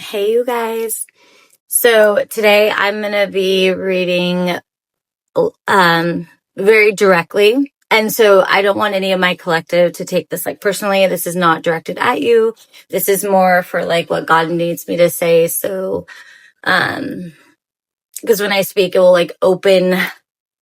Hey, you guys. So today I'm going to be reading very directly. And so I don't want any of my collective to take this like personally. This is not directed at you. This is more for like what God needs me to say. So, because when I speak, it will like open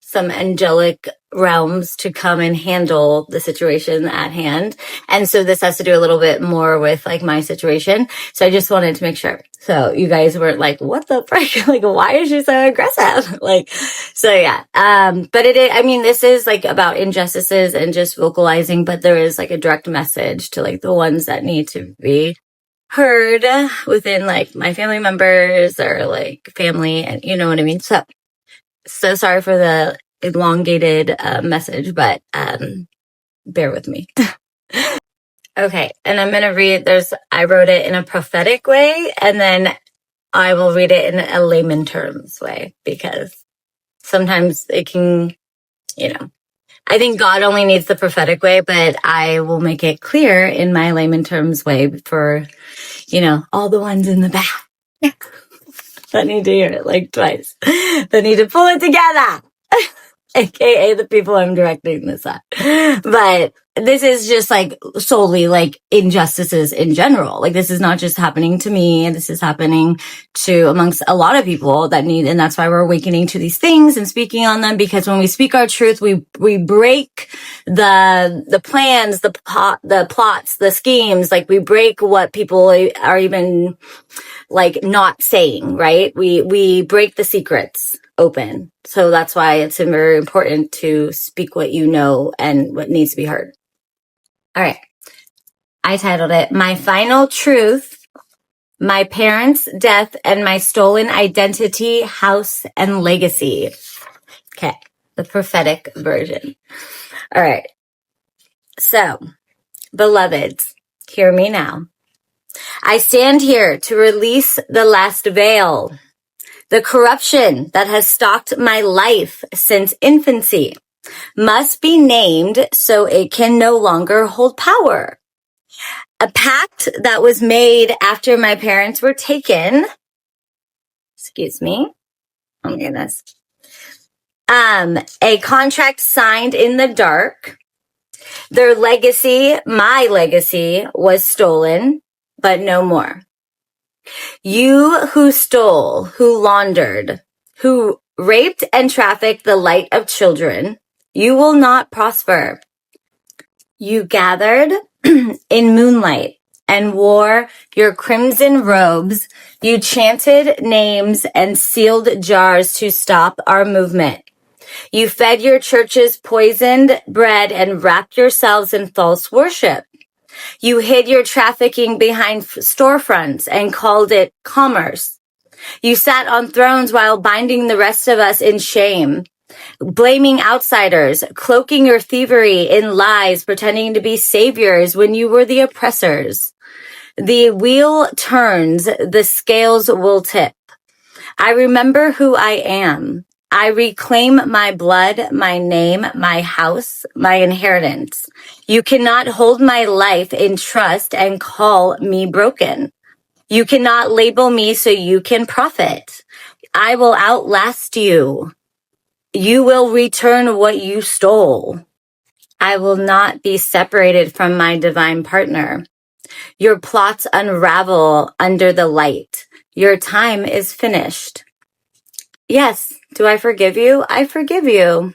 some angelic realms to come and handle the situation at hand. And so this has to do a little bit more with like my situation. So I just wanted to make sure. So you guys weren't like, what the frick? Like, why is she so aggressive? Like, so yeah. But this is like about injustices and just vocalizing, but there is like a direct message to like the ones that need to be heard within like my family members or like family, and you know what I mean? So sorry for the elongated message, but bear with me. Okay, and I'm going to read, I wrote it in a prophetic way, and then I will read it in a layman terms way, because sometimes it can, I think God only needs the prophetic way, but I will make it clear in my layman terms way for, all the ones in the back. That need to hear it like twice. That need to pull it together. AKA the people I'm directing this at. But this is just like solely like injustices in general. Like this is not just happening to me. This is happening to amongst a lot of people that need, and that's why we're awakening to these things and speaking on them, because when we speak our truth, we break the plans, the plots, the schemes, like we break what people are even like not saying, right? We break the secrets open. So that's why it's very important to speak what you know and what needs to be heard. All right. I titled it, My Final Truth, My Parents' Death and My Stolen Identity, House, and Legacy. Okay. The prophetic version. All right. So, beloveds, hear me now. I stand here to release the last veil, the corruption that has stalked my life since infancy must be named so it can no longer hold power. A pact that was made after my parents were taken. Excuse me. Oh my goodness. A contract signed in the dark. Their legacy, my legacy, was stolen, but no more. You who stole, who laundered, who raped and trafficked the light of children, you will not prosper. You gathered in moonlight and wore your crimson robes. You chanted names and sealed jars to stop our movement. You fed your churches poisoned bread and wrapped yourselves in false worship. You hid your trafficking behind storefronts and called it commerce. You sat on thrones while binding the rest of us in shame, blaming outsiders, cloaking your thievery in lies, pretending to be saviors when you were the oppressors. The wheel turns, the scales will tip. I remember who I am. I reclaim my blood, my name, my house, my inheritance. You cannot hold my life in trust and call me broken. You cannot label me so you can profit. I will outlast you. You will return what you stole. I will not be separated from my divine partner. Your plots unravel under the light. Your time is finished. Yes, do I forgive you? I forgive you.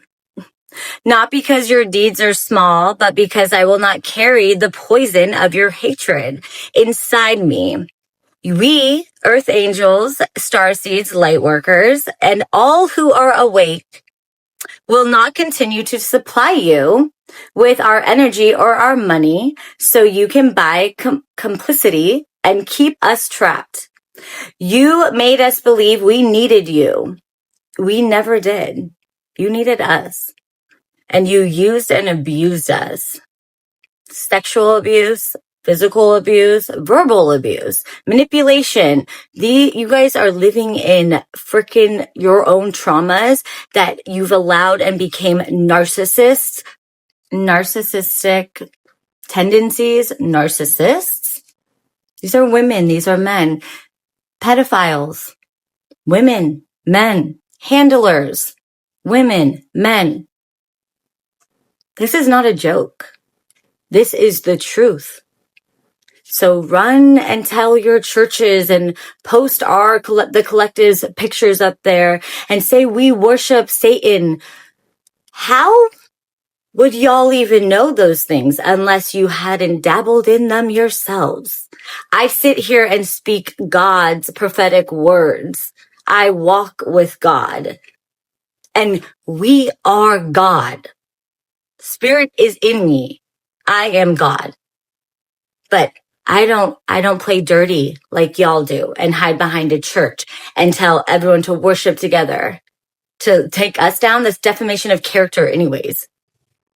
Not because your deeds are small, but because I will not carry the poison of your hatred inside me. We, earth angels, starseeds, lightworkers, and all who are awake will not continue to supply you with our energy or our money so you can buy complicity and keep us trapped. You made us believe we needed you. We never did. You needed us. And you used and abused us. Sexual abuse, physical abuse, verbal abuse, manipulation. You guys are living in freaking your own traumas that you've allowed and became narcissistic tendencies, narcissists. These are women. These are men. pedophiles, women, men, handlers, women, men. This is not a joke. This is the truth. So run and tell your churches and post the collective's pictures up there and say we worship Satan. How would y'all even know those things unless you hadn't dabbled in them yourselves? I sit here and speak God's prophetic words. I walk with God. And we are God. Spirit is in me. I am God. But I don't play dirty like y'all do and hide behind a church and tell everyone to worship together to take us down. That's defamation of character anyways.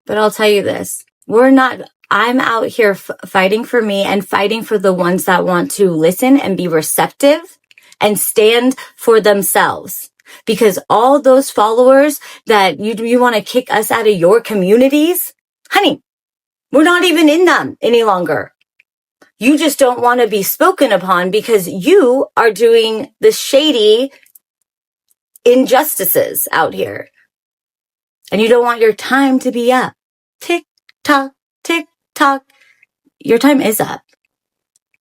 But I'll tell you this, I'm out here fighting for me and fighting for the ones that want to listen and be receptive and stand for themselves. Because all those followers that you want to kick us out of your communities, honey, we're not even in them any longer. You just don't want to be spoken upon because you are doing the shady injustices out here. And you don't want your time to be up. Tick tock, tick tock. Your time is up.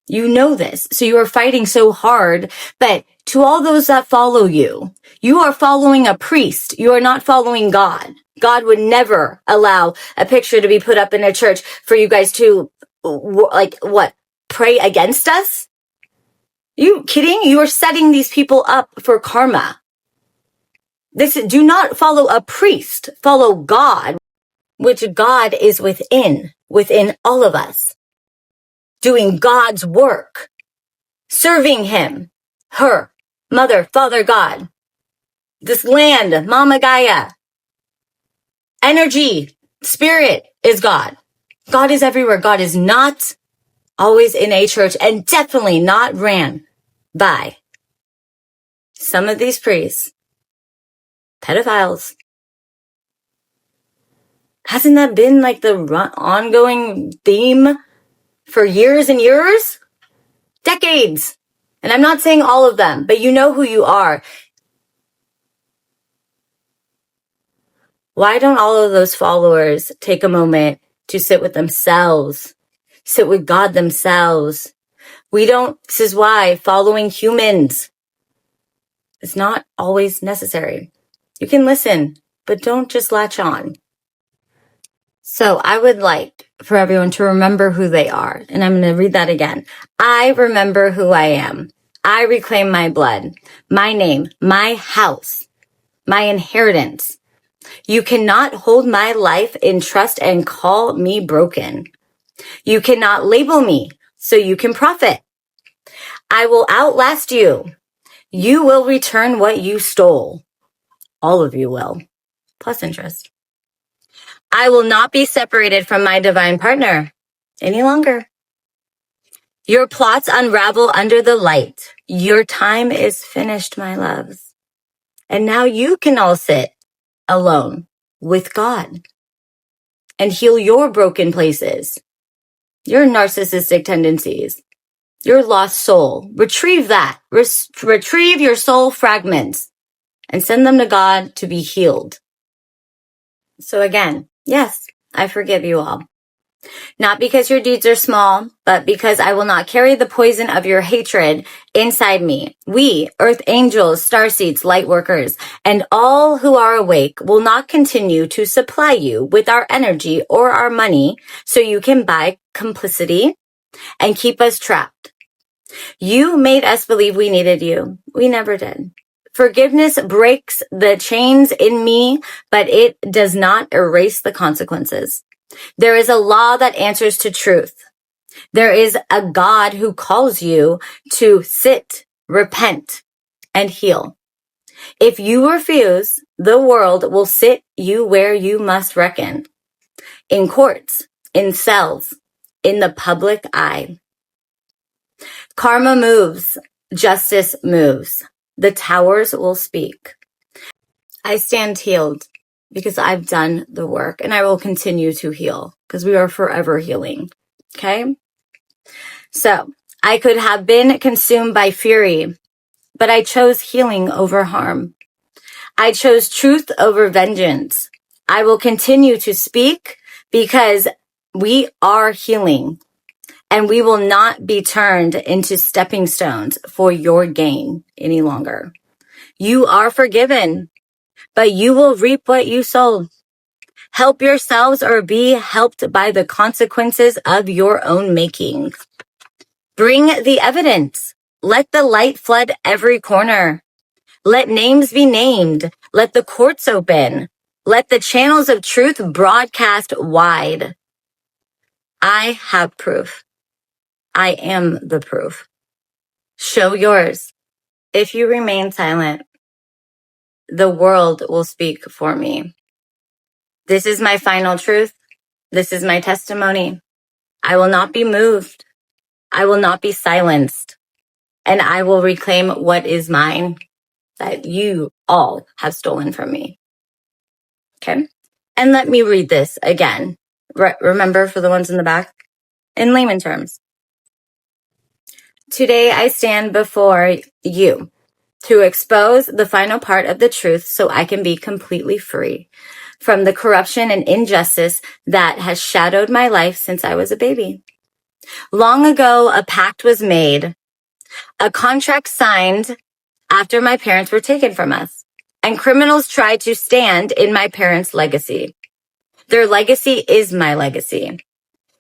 You know this. So you are fighting so hard. But to all those that follow you, you are following a priest. You are not following God. God would never allow a picture to be put up in a church for you guys to, pray against us? You kidding? You are setting these people up for karma. Do not follow a priest. Follow God, which God is within all of us. Doing God's work. Serving him, her, mother, father, God. This land, Mama Gaia. Energy, spirit is God. God is everywhere. God is not always in a church and definitely not ran by some of these priests, pedophiles. Hasn't that been like the ongoing theme for years and years? Decades. And I'm not saying all of them, but you know who you are. Why don't all of those followers take a moment to sit with themselves, sit with God themselves? This is why following humans is not always necessary. You can listen, but don't just latch on. So I would like for everyone to remember who they are. And I'm going to read that again. I remember who I am. I reclaim my blood, my name, my house, my inheritance. You cannot hold my life in trust and call me broken. You cannot label me so you can profit. I will outlast you. You will return what you stole. All of you will, plus interest. I will not be separated from my divine partner any longer. Your plots unravel under the light. Your time is finished, my loves. And now you can all sit alone with God and heal your broken places, your narcissistic tendencies, your lost soul. Retrieve that. Retrieve your soul fragments and send them to God to be healed. So again, yes, I forgive you all. Not because your deeds are small, but because I will not carry the poison of your hatred inside me. We, earth angels, starseeds, lightworkers, and all who are awake will not continue to supply you with our energy or our money so you can buy complicity and keep us trapped. You made us believe we needed you. We never did. Forgiveness breaks the chains in me, but it does not erase the consequences. There is a law that answers to truth. There is a God who calls you to sit, repent, and heal. If you refuse, the world will sit you where you must reckon. In courts, in cells, in the public eye. Karma moves. Justice moves. The towers will speak. I stand healed because I've done the work and I will continue to heal because we are forever healing. Okay? So I could have been consumed by fury, but I chose healing over harm. I chose truth over vengeance. I will continue to speak because we are healing, and we will not be turned into stepping stones for your gain any longer. You are forgiven, but you will reap what you sow. Help yourselves or be helped by the consequences of your own making. Bring the evidence. Let the light flood every corner. Let names be named. Let the courts open. Let the channels of truth broadcast wide. I have proof. I am the proof. Show yours. If you remain silent, the world will speak for me. This is my final truth. This is my testimony. I will not be moved. I will not be silenced. And I will reclaim what is mine that you all have stolen from me. Okay? And let me read this again. Remember, for the ones in the back? In layman terms. Today I stand before you to expose the final part of the truth so I can be completely free from the corruption and injustice that has shadowed my life since I was a baby. Long ago, a pact was made, a contract signed after my parents were taken from us, and criminals tried to stand in my parents' legacy. Their legacy is my legacy.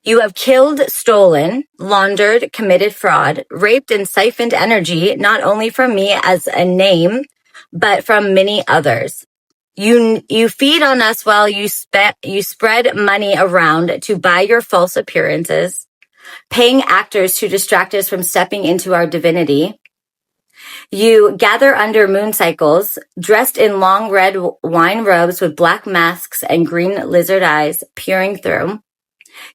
You have killed, stolen, laundered, committed fraud, raped, and siphoned energy, not only from me as a name, but from many others. You feed on us while you spread money around to buy your false appearances, paying actors to distract us from stepping into our divinity. You gather under moon cycles, dressed in long red wine robes with black masks and green lizard eyes peering through.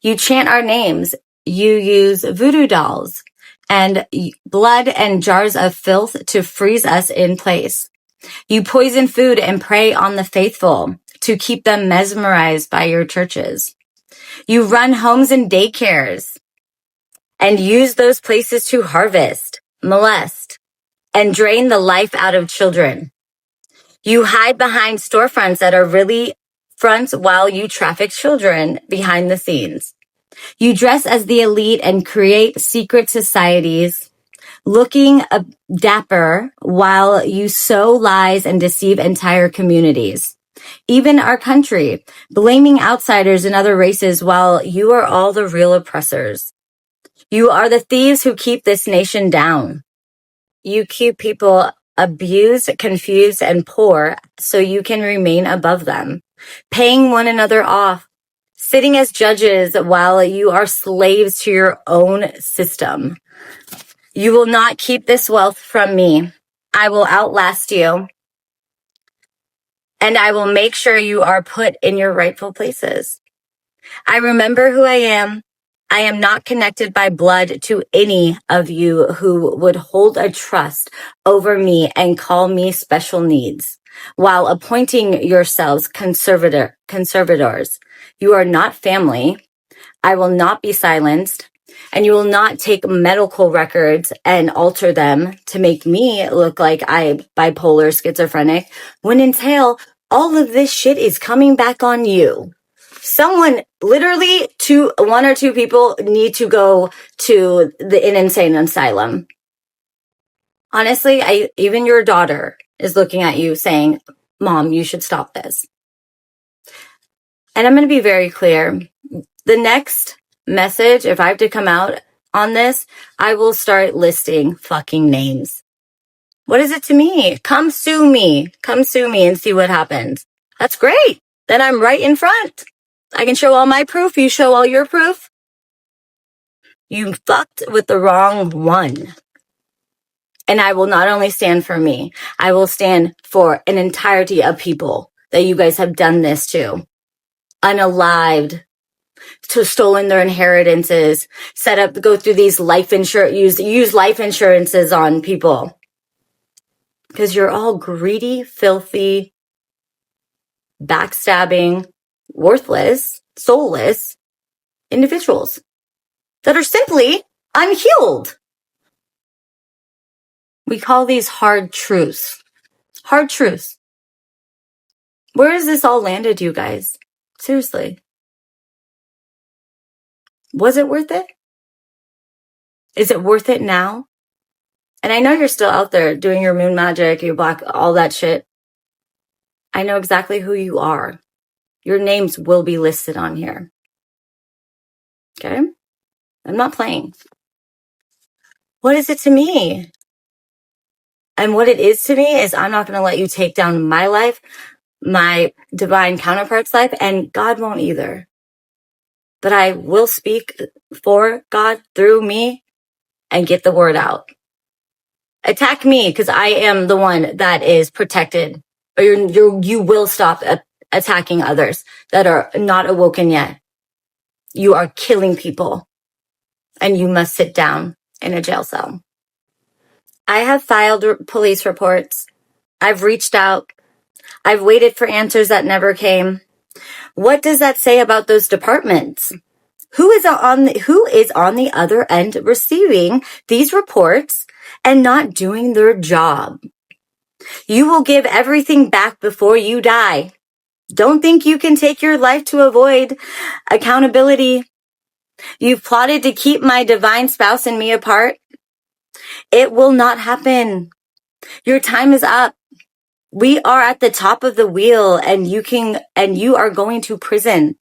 You chant our names. You use voodoo dolls and blood and jars of filth to freeze us in place. You poison food and prey on the faithful to keep them mesmerized by your churches. You run homes and daycares and use those places to harvest, molest, and drain the life out of children. You hide behind storefronts that are really fronts while you traffic children behind the scenes. You dress as the elite and create secret societies, looking dapper while you sow lies and deceive entire communities. Even our country, blaming outsiders and other races while you are all the real oppressors. You are the thieves who keep this nation down. You keep people abused, confused, and poor so you can remain above them, paying one another off, sitting as judges while you are slaves to your own system. You will not keep this wealth from me. I will outlast you, and I will make sure you are put in your rightful places. I remember who I am. I am not connected by blood to any of you who would hold a trust over me and call me special needs while appointing yourselves conservators. You are not family. I will not be silenced, and you will not take medical records and alter them to make me look like I'm bipolar schizophrenic, when in tail, all of this shit is coming back on you. Someone, literally, one or two people need to go to an insane asylum. Honestly, even your daughter is looking at you saying, Mom, you should stop this. And I'm going to be very clear. The next message, if I have to come out on this, I will start listing fucking names. What is it to me? Come sue me. Come sue me and see what happens. That's great. Then I'm right in front. I can show all my proof. You show all your proof. You fucked with the wrong one. And I will not only stand for me, I will stand for an entirety of people that you guys have done this to. Unalived, to stolen their inheritances, go through these use life insurances on people. Because you're all greedy, filthy, backstabbing, worthless, soulless individuals that are simply unhealed. We call these hard truths. Hard truths. Where has this all landed, you guys? Seriously. Was it worth it? Is it worth it now? And I know you're still out there doing your moon magic, your black, all that shit. I know exactly who you are. Your names will be listed on here. Okay? I'm not playing. What is it to me? And what it is to me is I'm not going to let you take down my life, my divine counterpart's life, and God won't either. But I will speak for God through me and get the word out. Attack me because I am the one that is protected. But you will stop attacking others that are not awoken yet. You are killing people and you must sit down in a jail cell. I have filed police reports. I've reached out. I've waited for answers that never came. What does that say about those departments? Who is on the other end receiving these reports and not doing their job? You will give everything back before you die. Don't think you can take your life to avoid accountability. You've plotted to keep my divine spouse and me apart. It will not happen. Your time is up. We are at the top of the wheel and you are going to prison.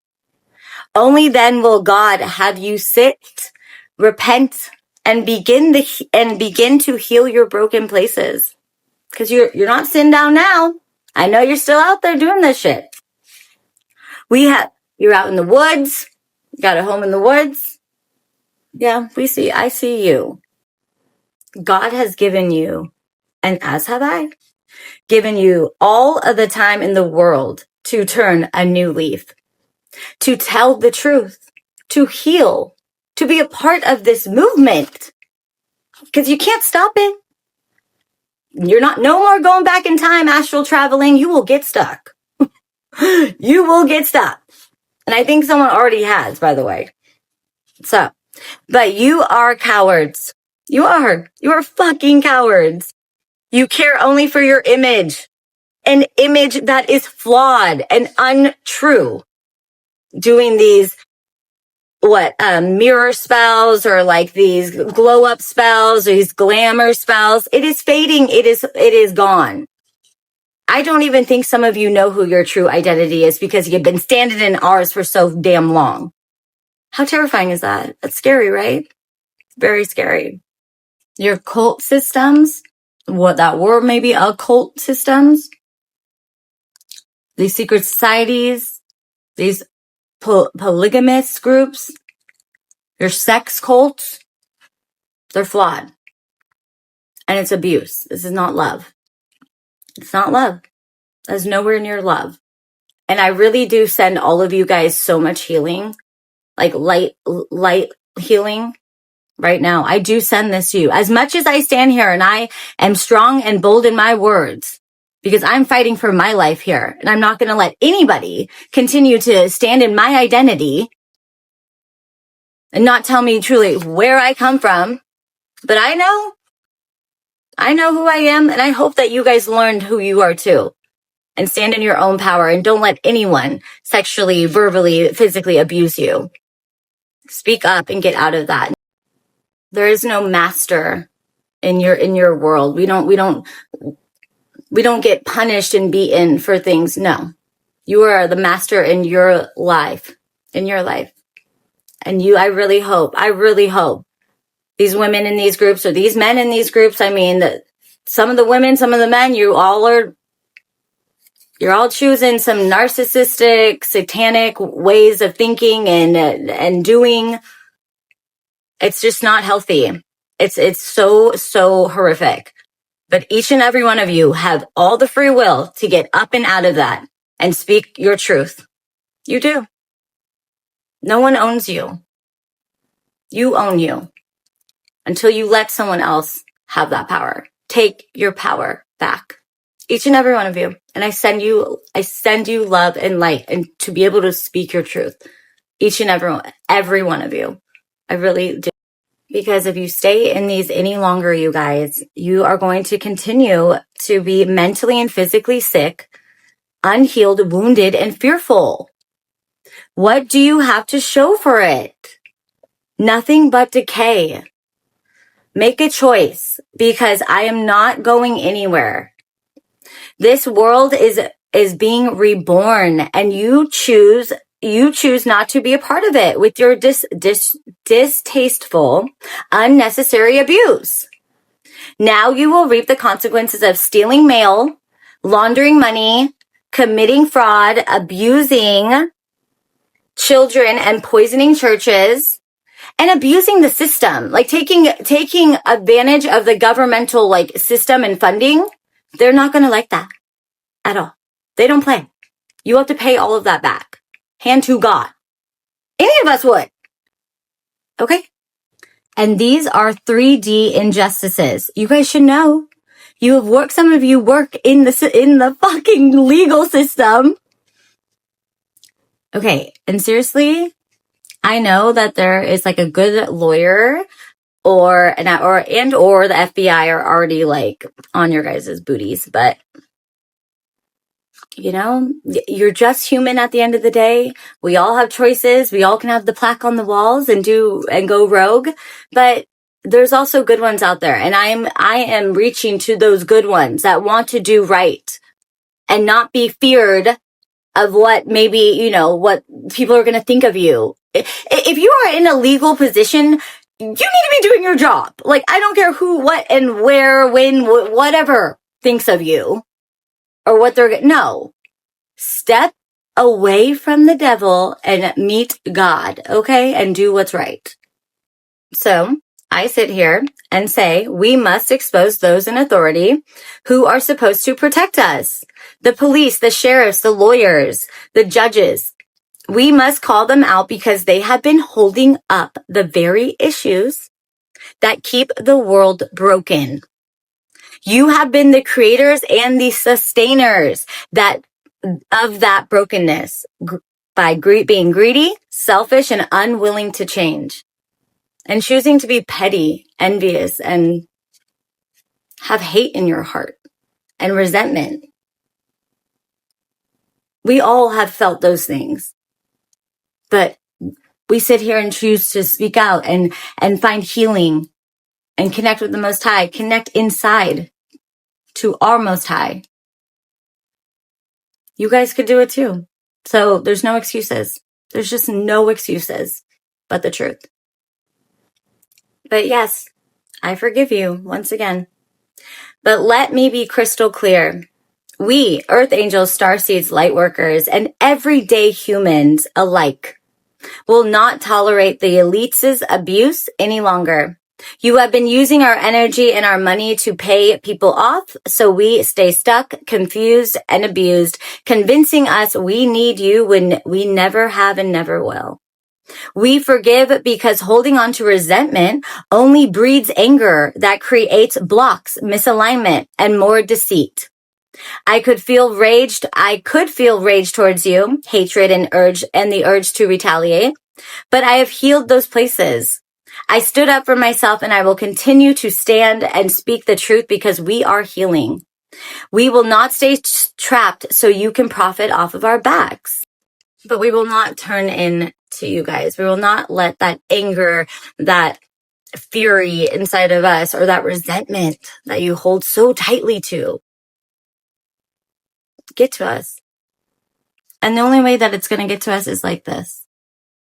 Only then will God have you sit, repent, and begin to heal your broken places. Because you're not sitting down now. I know you're still out there doing this shit. You're out in the woods. You got a home in the woods. Yeah, I see you. God has given you, and as have I, given you all of the time in the world to turn a new leaf, to tell the truth, to heal, to be a part of this movement. Because you can't stop it. You're no more going back in time, astral traveling. You will get stuck. You will get stuck. And I think someone already has, by the way. So, but you are cowards. You are fucking cowards. You care only for your image. An image that is flawed and untrue. Doing these, mirror spells or like these glow up spells or these glamour spells. It is fading. It is gone. I don't even think some of you know who your true identity is because you've been standing in ours for so damn long. How terrifying is that? That's scary, right? Very scary. Your cult systems, what that were maybe occult systems, these secret societies, these polygamous groups, your sex cults, they're flawed. And it's abuse. This is not love. It's not love. That's nowhere near love. And I really do send all of you guys so much healing, like light healing right now. I do send this to you. As much as I stand here and I am strong and bold in my words, because I'm fighting for my life here. And I'm not going to let anybody continue to stand in my identity and not tell me truly where I come from. But I know who I am. And I hope that you guys learned who you are too. And stand in your own power and don't let anyone sexually, verbally, physically abuse you. Speak up and get out of that. There is no master in your world. We don't get punished and beaten for things. No. You are the master in your life. And I really hope these women in these groups or these men in these groups, I mean, that some of the women, some of the men, you're all choosing some narcissistic, satanic ways of thinking and doing. It's just not healthy. It's so horrific. But each and every one of you have all the free will to get up and out of that and speak your truth. You do. No one owns you. You own you until you let someone else have that power. Take your power back. Each and every one of you. And I send you love and light and to be able to speak your truth. Each and every one of you. I really do. Because if you stay in these any longer, you guys, you are going to continue to be mentally and physically sick, unhealed, wounded, and fearful. What do you have to show for it? Nothing but decay. Make a choice, because I am not going anywhere. This world is being reborn, and you choose not to be a part of it with your distasteful, unnecessary abuse. Now you will reap the consequences of stealing mail, laundering money, committing fraud, abusing children, and poisoning churches, and abusing the system, like taking advantage of the governmental like system and funding. They're not going to like that at all. They don't play. You have to pay all of that back. Hand to God. Any of us would. Okay? And these are 3D injustices. You guys should know. You have worked, some of you work in the fucking legal system. Okay, and seriously, I know that there is like a good lawyer or the FBI are already like on your guys' booties, but you know, you're just human at the end of the day. We all have choices. We all can have the plaque on the walls and go rogue, but there's also good ones out there. And I am reaching to those good ones that want to do right and not be feared of what maybe, you know, what people are going to think of you. If you are in a legal position, you need to be doing your job. Like, I don't care who, what, and where, when, whatever thinks of you or what no. Step away from the devil and meet God, okay? And do what's right. So I sit here and say we must expose those in authority who are supposed to protect us. The police, the sheriffs, the lawyers, the judges. We must call them out because they have been holding up the very issues that keep the world broken. You have been the creators and the sustainers of that brokenness by being greedy, selfish, and unwilling to change. And choosing to be petty, envious, and have hate in your heart and resentment. We all have felt those things. But we sit here and choose to speak out and find healing and connect with the Most High, connect inside to our Most High. You guys could do it too. So there's no excuses. There's just no excuses but the truth. But yes, I forgive you once again. But let me be crystal clear. We, Earth Angels, Starseeds, Lightworkers, and everyday humans alike will not tolerate the elites' abuse any longer. You have been using our energy and our money to pay people off, so we stay stuck, confused, and abused, convincing us we need you when we never have and never will. We forgive because holding on to resentment only breeds anger that creates blocks, misalignment, and more deceit. I could feel rage towards you, hatred and the urge to retaliate, but I have healed those places. I stood up for myself and I will continue to stand and speak the truth because we are healing. We will not stay trapped so you can profit off of our backs. But we will not turn in to you guys. We will not let that anger, that fury inside of us, or that resentment that you hold so tightly to get to us. And the only way that it's going to get to us is like this.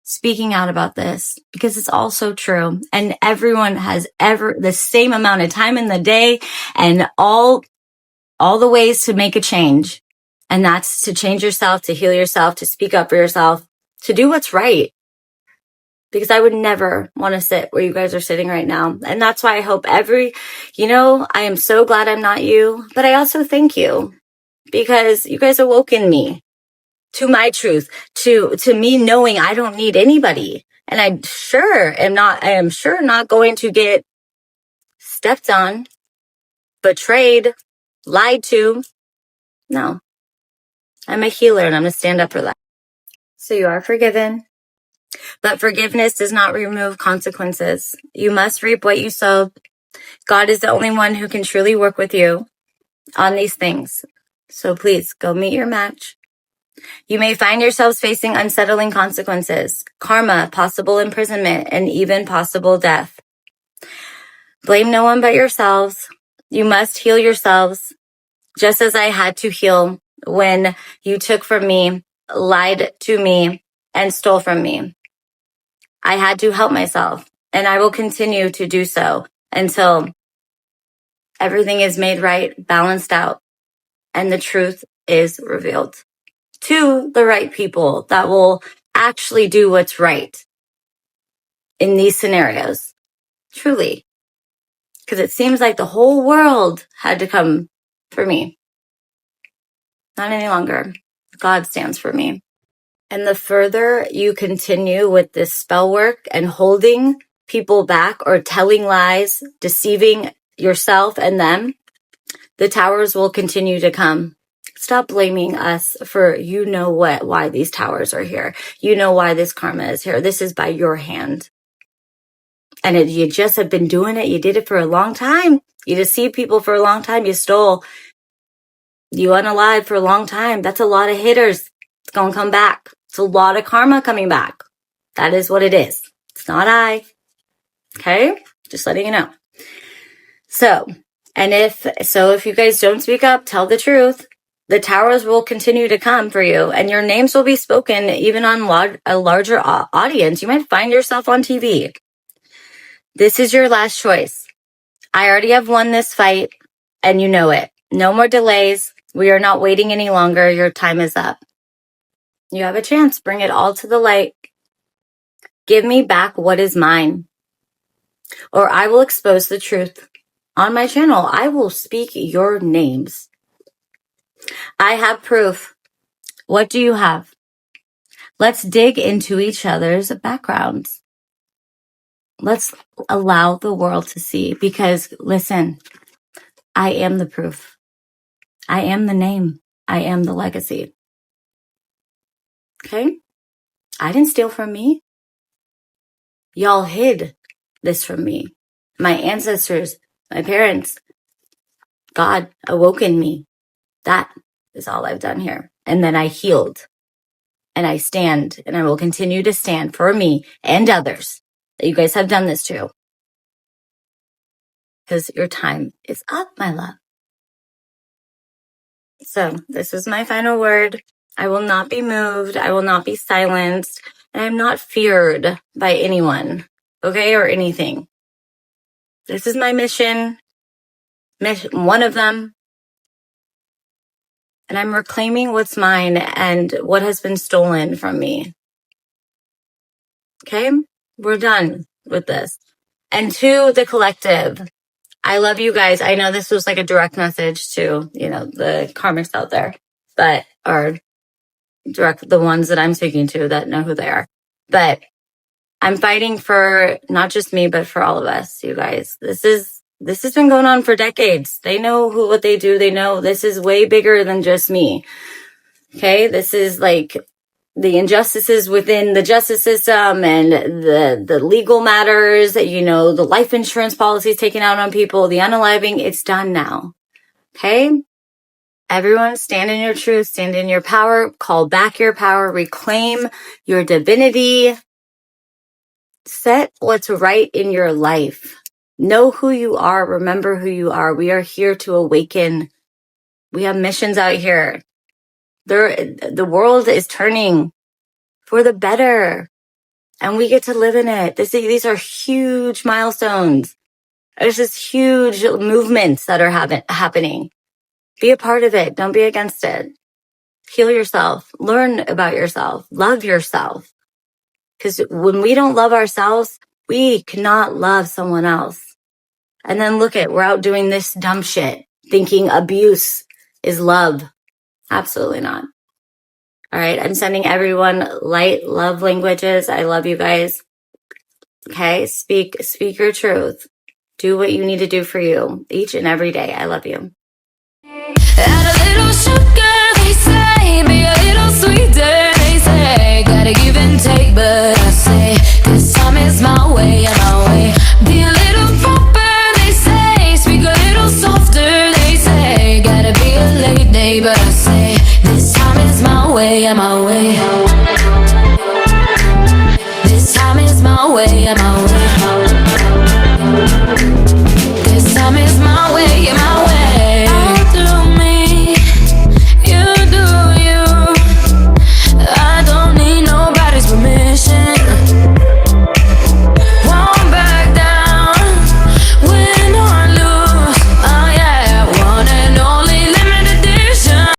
Speaking out about this, because it's all so true. And everyone has the same amount of time in the day and all the ways to make a change. And that's to change yourself, to heal yourself, to speak up for yourself, to do what's right. Because I would never want to sit where you guys are sitting right now. And that's why I hope I am so glad I'm not you, but I also thank you because you guys awoken me to my truth, to me knowing I don't need anybody. And I am sure not going to get stepped on, betrayed, lied to. No, I'm a healer and I'm going to stand up for that. So you are forgiven. But forgiveness does not remove consequences. You must reap what you sow. God is the only one who can truly work with you on these things. So please go meet your match. You may find yourselves facing unsettling consequences, karma, possible imprisonment, and even possible death. Blame no one but yourselves. You must heal yourselves, just as I had to heal when you took from me, lied to me, and stole from me. I had to help myself, and I will continue to do so until everything is made right, balanced out, and the truth is revealed to the right people that will actually do what's right in these scenarios. Truly. Because it seems like the whole world had to come for me. Not any longer. God stands for me. And the further you continue with this spell work and holding people back or telling lies, deceiving yourself and them, the towers will continue to come. Stop blaming us for why these towers are here. You know why this karma is here. This is by your hand. And you just have been doing it. You did it for a long time. You deceived people for a long time. You stole. You unalived for a long time. That's a lot of hitters. It's going to come back. It's a lot of karma coming back. That is what it is. It's not I. Okay? Just letting you know. So, if you guys don't speak up, tell the truth, the towers will continue to come for you, and your names will be spoken even on a larger audience. You might find yourself on TV. This is your last choice. I already have won this fight, and you know it. No more delays. We are not waiting any longer. Your time is up. You have a chance. Bring it all to the light. Give me back what is mine, or I will expose the truth. On my channel, I will speak your names. I have proof. What do you have? Let's dig into each other's backgrounds. Let's allow the world to see, because listen, I am the proof. I am the name. I am the legacy. Okay? I didn't steal from me. Y'all hid this from me. My ancestors, my parents, God awoke in me. That is all I've done here. And then I healed. And I stand, and I will continue to stand for me and others that you guys have done this to. Because your time is up, my love. So this is my final word. I will not be moved. I will not be silenced. And I'm not feared by anyone, okay, or anything. This is my mission, one of them. And I'm reclaiming what's mine and what has been stolen from me. Okay? We're done with this. And to the collective, I love you guys. I know this was like a direct message to, the karmics out there, or direct the ones that I'm speaking to that know who they are. But I'm fighting for not just me, but for all of us, you guys. This has been going on for decades. They know what they do. They know this is way bigger than just me. Okay? This is like the injustices within the justice system and the legal matters, the life insurance policies taken out on people, the unaliving, it's done now. Okay? Everyone stand in your truth, stand in your power, call back your power, reclaim your divinity, set what's right in your life. Know who you are, remember who you are. We are here to awaken. We have missions out here. The world is turning for the better, and we get to live in it. These are huge milestones. There's just huge movements that are happening. Be a part of it. Don't be against it. Heal yourself. Learn about yourself. Love yourself. Because when we don't love ourselves, we cannot love someone else. And then we're out doing this dumb shit, thinking abuse is love. Absolutely not. All right, I'm sending everyone light love languages. I love you guys. Okay, speak your truth. Do what you need to do for you each and every day. I love you. Add a little sugar, they say, be a little sweeter, they say gotta give and take, but I say this time is my way, my way. Be a little proper, they say. Speak a little softer, they say. Gotta be a late day, but I say this time is my way, my way. This time is my way, my way.